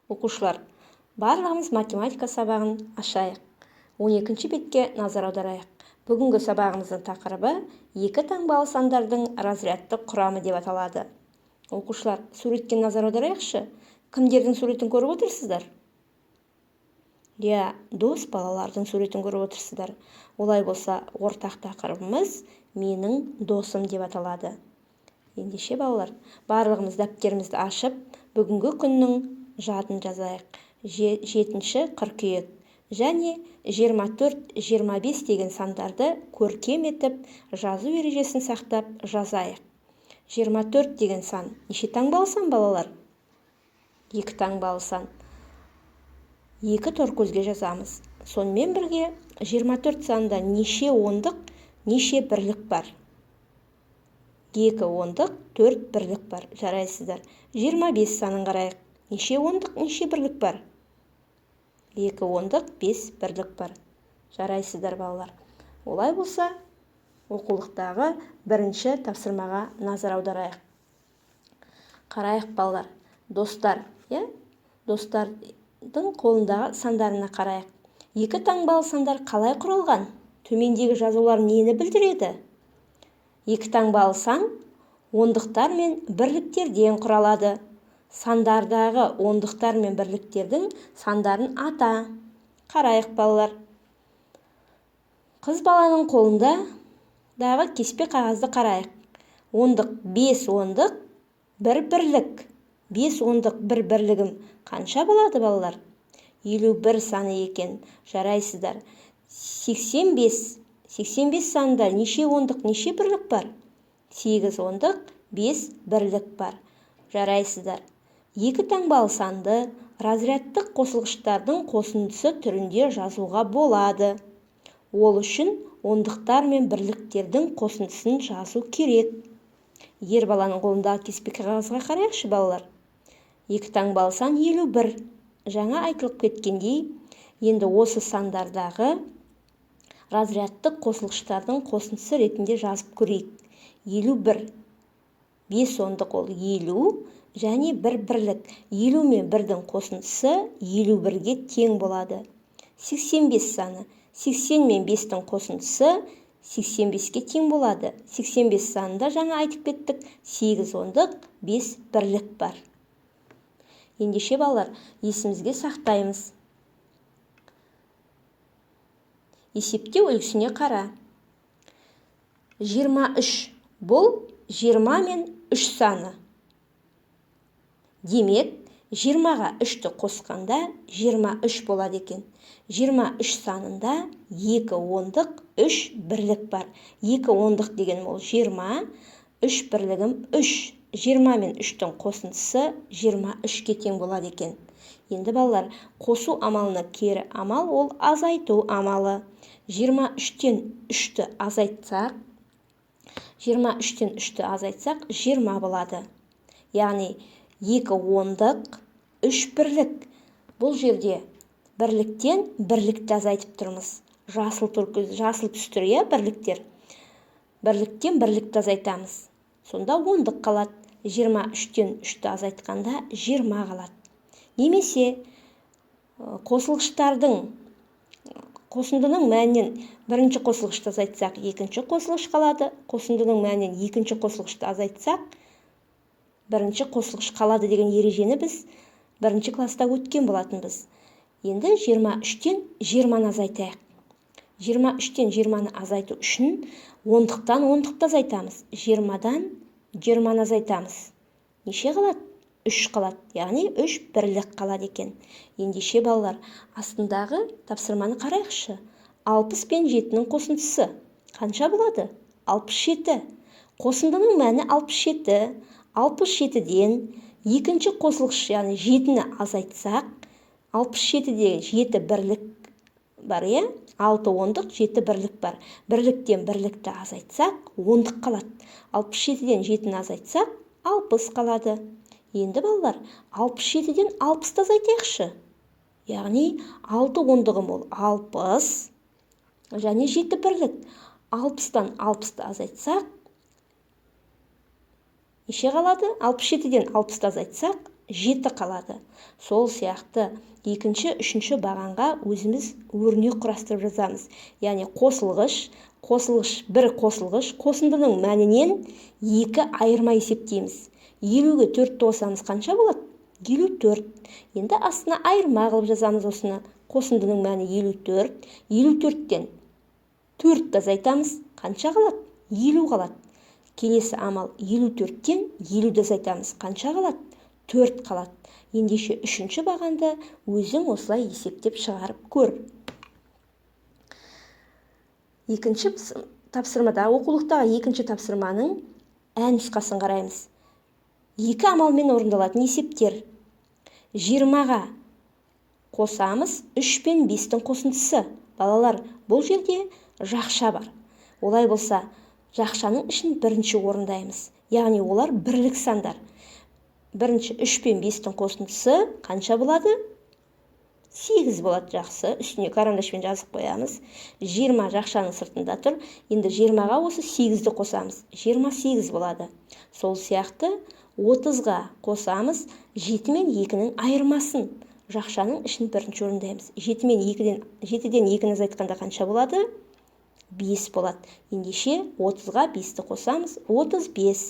Оқушылар, барлығымыз математика сабағын ашайық. 12-ші бетке назар аударайық. Бүгінгі сабағымыздың тақырыбы екі таңбалы сандардың разрядтық құрамы деп аталады. Оқушылар, суретке назар аударайықшы. Кімдердің суретін көріп отырсыздар? Дос балалардың суретін көріп отырсыздар. Олай болса, ортақ тақырыбымыз менің досым деп аталады. Ендеше балалар, барлығымыз дәптерімізді ашып, бүгінгі күннің жадын жазайық. 7-ші қыркүйек және 24-25 деген сандарды көркем етіп, жазу ережесін сақтап жазайық. 24 деген сан неше таңбалы сан балалар? 2 таңбалы сан. 2 торкөзге жазамыз. Сонымен бірге 24 санда неше ондық, неше бірлік бар? 2 ондық, 4 бірлік бар. Жарайсыздар. 25 санын қарайық. Неше ондық, неше бірлік бар? 2 ондық, 5 бірлік бар. Жарайсыздар балалар. Олай болса, оқулықтағы бірінші тапсырмаға назар аударайық. Қарайық балалар. Достар, достардың қолындағы сандарына қарайық. 2 таңбалы сандар қалай құралған? Төмендегі жазулар нені білдіреді? 2 таңбалы сан ондықтар мен бірліктерден құралады. Сандардағы ондықтар мен бірліктердің сандарын ата. Қарайық балалар. Қыз баланың қолындағы кеспе қағазды қарайық. Ондық 5 ондық, 1 бірлік. 5 ондық 1 бірлігім қанша болады балалар? 51 саны екен. Жарайсыздар. 85 санында неше ондық, неше бірлік бар? 8 ондық, 5 бірлік бар. Жарайсыздар. 2 таңбалы санды разрядтық қосылғыштардың қосындысы түрінде жазуға болады. Ол үшін ондықтар мен бірліктердің қосындысын жазу керек. Ер баланың қолындағы кеспе қағазға қарайықшы балалар. 2 таңбалы сан 51. Жаңа айтылып кеткендей, енді осы сандардағы разрядтық қосылғыштардың қосындысы ретінде жазып көрейік. 51. 5 ондық ол 50 және 1 бірлік. 50 мен 1-дің қосындысы 51-ге тең болады. 85 саны. 80 мен 5-дің қосындысы 85-ке тең болады. 85 санында жаңа айтып кеттік. 8 ондық, 5 бірлік бар. Ендеше балалар, есімізге сақтаймыз. Есептеу үлгісіне қара. 23 бұл 20 мен 3 саны. Демек, 20-ға 3-ті қосқанда 23 болады екен. 23 санында 2 ондық, 3 бірлік бар. 2 ондық деген ол 20, 3 бірлігім 3. 20 мен 3-тің қосындысы 23-ке тең болады екен. Енді балалар, қосу амалына кері амал ол азайту амалы. 23-тен 3-ті азайтсақ, 20 болады. Яғни 2 ондық, 3 бірлік. Бұл жерде бірліктен бірлікті азайтып тұрмыз. Жасыл түстір, бірліктер. Бірліктен бірлікті азайтамыз. Сонда ондық қалады. 23-тен 3-ті азайтқанда 20 қалады. Немесе қосылғыштардың қосындының мәнінен бірінші қосылғышты азайтсақ, екінші қосылғыш қалады. Қосындының мәнінен екінші қосылғышты азайтсақ, бірінші қосылғыш қалады деген ережені біз бірінші класста өткен болатынбыз. Енді 23-тен 20-ны азайтайық. 23-тен 20-ны азайту үшін ондықтан ондықты азайтамыз. 20-дан 20-ны азайтамыз. Неше қалады? 3 қалады. Яғни 3 бірлік қалады екен. Ендеше балалар, астындағы тапсырманы қарайықшы. 60 пен 7-нің қосындысы қанша болады? 67. Қосындының мәні 67. 67-ден екінші қосылғыш, яғни 7-ні азайтсақ, 67-де 7 бірлік бар, 6 ондық, 7 бірлік бар. Бірліктен бірлікті азайтсақ, ондық қалады. 67-ден 7-ні азайтсақ, 60 қалады. Енді балалар, 67-ден 60-ты азайтайықшы. Яғни 6 ондығым ол 60 және 7 бірлік. 60-тан 60-ты азайтсақ, неше қалады? 67-ден 60-ты азайтсақ, 7 қалады. Сол сияқты екінші, үшінші бағанға өзіміз өрнек құрастырып жазамыз. Яғни қосылғыш, бір қосылғыш, қосындының мәнінен 2 айырма есептейміз. 50-ге 4-ті қосамыз қанша болады? 54. Енді астына айырма қылып жазамыз осыны. Қосындының мәні 54. 54-тен 4-ті азайтамыз. Қанша қалады? 50 қалады. Келесі амал 54-тен 50-ді азайтамыз. Қанша қалады? 4 қалады. Ендеше үшінші бағанды өзің осылай есептеп шығарып көр. Екінші тапсырмада, оқулықтағы екінші тапсырманың ән нұсқасын қараймыз. 2 амалмен орындалатын есептер. 20-ға қосамыз 3 пен 5-тің қосындысы. Балалар, бұл жерде жақша бар. Олай болса, жақшаның ішін бірінші орындаймыз. Яғни олар бірлік сандар. Бірінші 3 пен 5-тің қосындысы қанша болады? 8 болады. Жақсы. Үстіне карандашпен жазып қоямыз. 20 жақшаның сыртында тұр. Енді 20-ға осы 8-ді қосамыз. 28 болады. Сол сияқты 30-ға қосамыз 7 мен 2-нің айырмасын. Жақшаның ішін бірінші орындаймыз. 7-ден 2-ні азайтқанда қанша болады? 5 болады. Ендеше 30-ға 5-ті қосамыз. 35.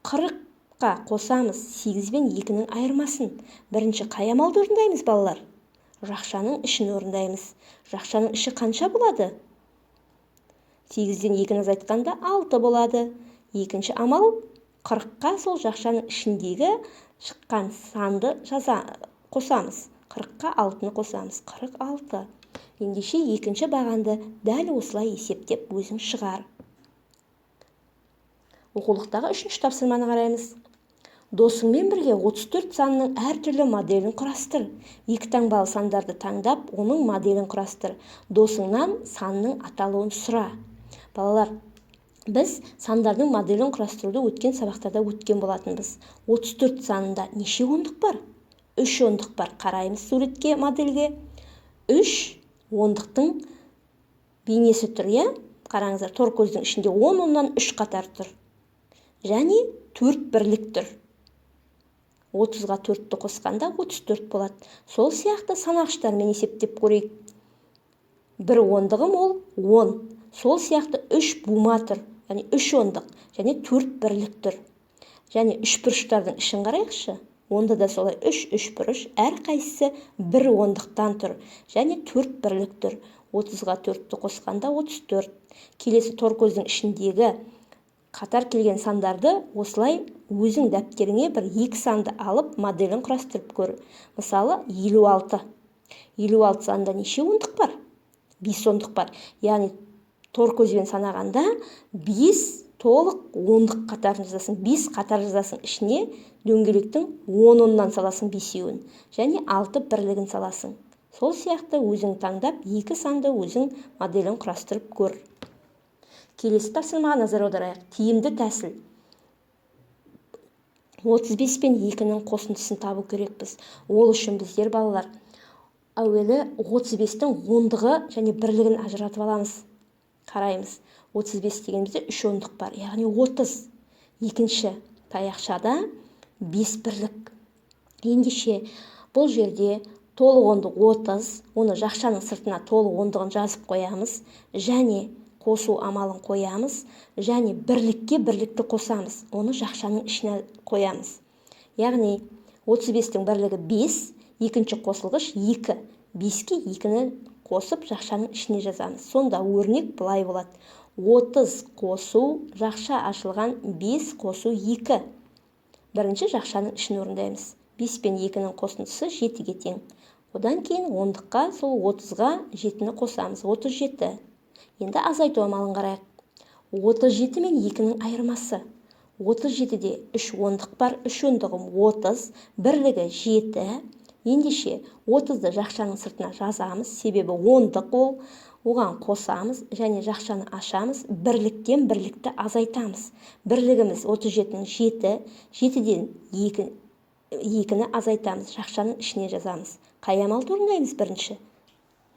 40-қа қосамыз 8 бен 2-нің айырмасын. Бірінші қай амалды орындаймыз, балалар? Жақшаның ішін орындаймыз. Жақшаның іші қанша болады? 8-ден 2-ні азайтқанда 6 болады. Екінші амал 40-қа сол жақшаның ішіндегі шыққан санды қосамыз. 40-қа 6-ны қосамыз. 46. Ендеше екінші бағанды дәл осылай есептеп өзің шығар. Оқулықтағы үшінші тапсырманы қараймыз. Досыңмен бірге 34 санының әртүрлі моделін құрастыр. 2 таңбалы сандарды таңдап, оның моделін құрастыр. Досыңнан санның аталуын сұра. Балалар, біз сандардың моделін құрастыруды өткен сабақтарда өткен болатынбыз. 34 санында неше ондық бар? 3 ондық бар. Қараймыз суретке, моделге. 3 ондықтың бейнесі тұр, е? Қараңыздар, тор көздің ішінде 10 оннан 3 қатар тұр. Және 4 бірлік тұр. 30-ға 4-ті қосқанда 34 болады. Сол сияқты санағыштармен есептеп көрейік. 1 ондығым ол 10. Сол сияқты 3 бума тұр. Яғни 3 ондық. Және 4 бірлік тұр. Және 3 бұрыштардың ішін қарайықшы. Онда да солай 3 бұрыш, әр қайсысы 1 ондықтан тұр. Және 4 бірлік тұр. 30-ға 4-ті қосқанда 34. Келесі тор көздің ішіндегі қатар келген сандарды осылай өзің дәптеріңе 1-2 санды алып моделін құрастырып көр. Мысалы 56. 56 санда неше ондық бар? 5 ондық бар. Яғни тор көзбен санағанда 5 толық ондық қатарын жазасың. 5 қатар жазасың. Ішіне дөңгелектің 10 оннан саласың 5-еуін. Және 6 бірлігін саласың. Сол сияқты өзің таңдап 2 санды өзің моделін құрастырып көр. Келесі тапсырмаға назар аударайық. Тиімді тәсіл. 35 пен 2-нің қосындысын табу керекпіз. Ол үшін біздер, балалар, әуелі 35-тің ондығы және бірлігін ажыратып аламыз. Қараймыз. 35 дегенімізде 3 ондық бар. Яғни 30. Екінші таяқшада 5 бірлік. Ендеше бұл жерде толық ондық 30. Оны жақшаның сыртына толық ондығын жазып қоямыз. Және қосу амалын қоямыз. Және бірлікке бірлікті қосамыз. Оны жақшаның ішіне қоямыз. Яғни 35-тің бірлігі 5. Екінші қосылғыш 2. 5-ке 2-ні қосып жақшаның ішіне жазамыз. Сонда өрнек былай болады. 30 қосу, жақша ашылған 5 қосу 2. Бірінші жақшаның ішін орындаймыз. 5 пен 2-нің қосындысы 7-ге тең. Одан кейін ондыққа сол 30-ға 7-ні қосамыз. 37. Енді азайту амалын қарайық. 37 мен 2-нің айырмасы. 37-де 3 ондық бар. 3 ондығым 30, бірлігі 7. Ендеше 30-ды жақшаның сыртына жазамыз. Себебі ондық ол. Оған қосамыз және жақшаны ашамыз. Бірліктен бірлікті азайтамыз. Бірлігіміз 37-нің 7. 7-ден 2-ні азайтамыз. Жақшаның ішіне жазамыз. Қай амалды орындаймыз бірінші?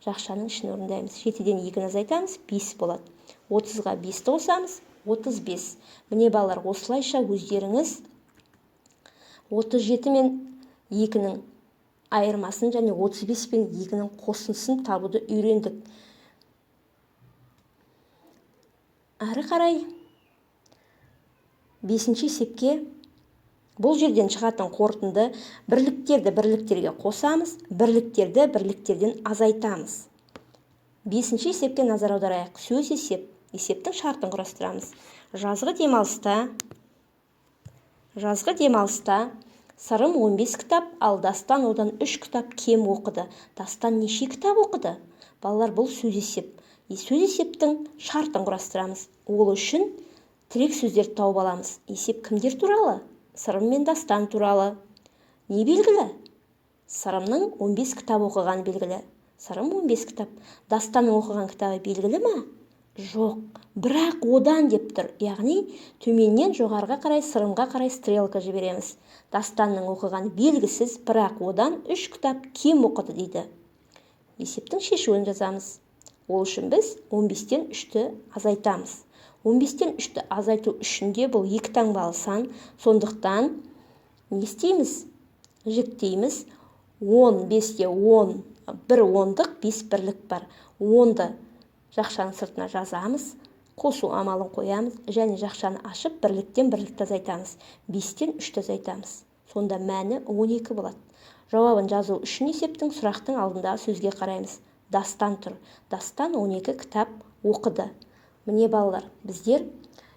Жақшаның ішін орындаймыз. 7-ден 2-ні азайтамыз. 5 болады. 30-ға 5-ті қосамыз. 35. Міне балалар, осылайша өздеріңіз 37 мен 2-нің айырмасын және 35 пен 2-нің қосындысын табуды үйрендік. Ары қарай 5-ші есепке бұл жерден шығатын қорытынды бірліктерді бірліктерге қосамыз, бірліктерді бірліктерден азайтамыз. 5-ші есепке назар аударайық. Сөз есеп. Есептің шартын құрастырамыз. Жазғы демалыста Сырым 15 кітап, ал Дастан одан 3 кітап кем оқыды. Дастан неше кітап оқыды? Балалар, бұл сөз есеп. Сөз есептің шартын құрастырамыз. Ол үшін тірек сөздерді тауып аламыз. Есеп кімдер туралы? Сырым мен Дастан туралы. Не белгілі? Сырымның 15 кітап оқыған белгілі. Сырым 15 кітап. Дастанның оқыған кітабы белгілі ма? Жоқ, бірақ одан деп тұр. Яғни төменнен жоғарыға қарай, Сырымға қарай стрелка жібереміз. Дастанның оқыған белгісіз, бірақ одан 3 кітап кем оқыды дейді. Есептің шешуін жазамыз. Ол үшін біз 15-тен 3-ті азайтамыз. 15-тен 3-ті азайту үшінде бұл 2 таңбалы сан. Сондықтан не істейміз? Жіктейміз. 15-те 10, 1 ондық, 5 бірлік бар. 10-ды жақшаның сыртына жазамыз, қосу амалын қоямыз, және жақшаны ашып бірліктен бірлікті азайтамыз. 5-тен 3-ті азайтамыз. Сонда мәні 12 болады. Жауабын жазу үшін есептің сұрақтың алдындағы сөзге қараймыз. Дастан тұр. Дастан 12 кітап оқыды. Міне балалар, біздер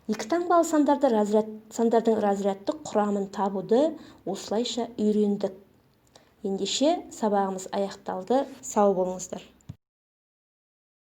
2 таңбалы сандардың разрядтық құрамын табуды осылайша үйрендік. Ендеше сабағымыз аяқталды. Сау болыңыздар.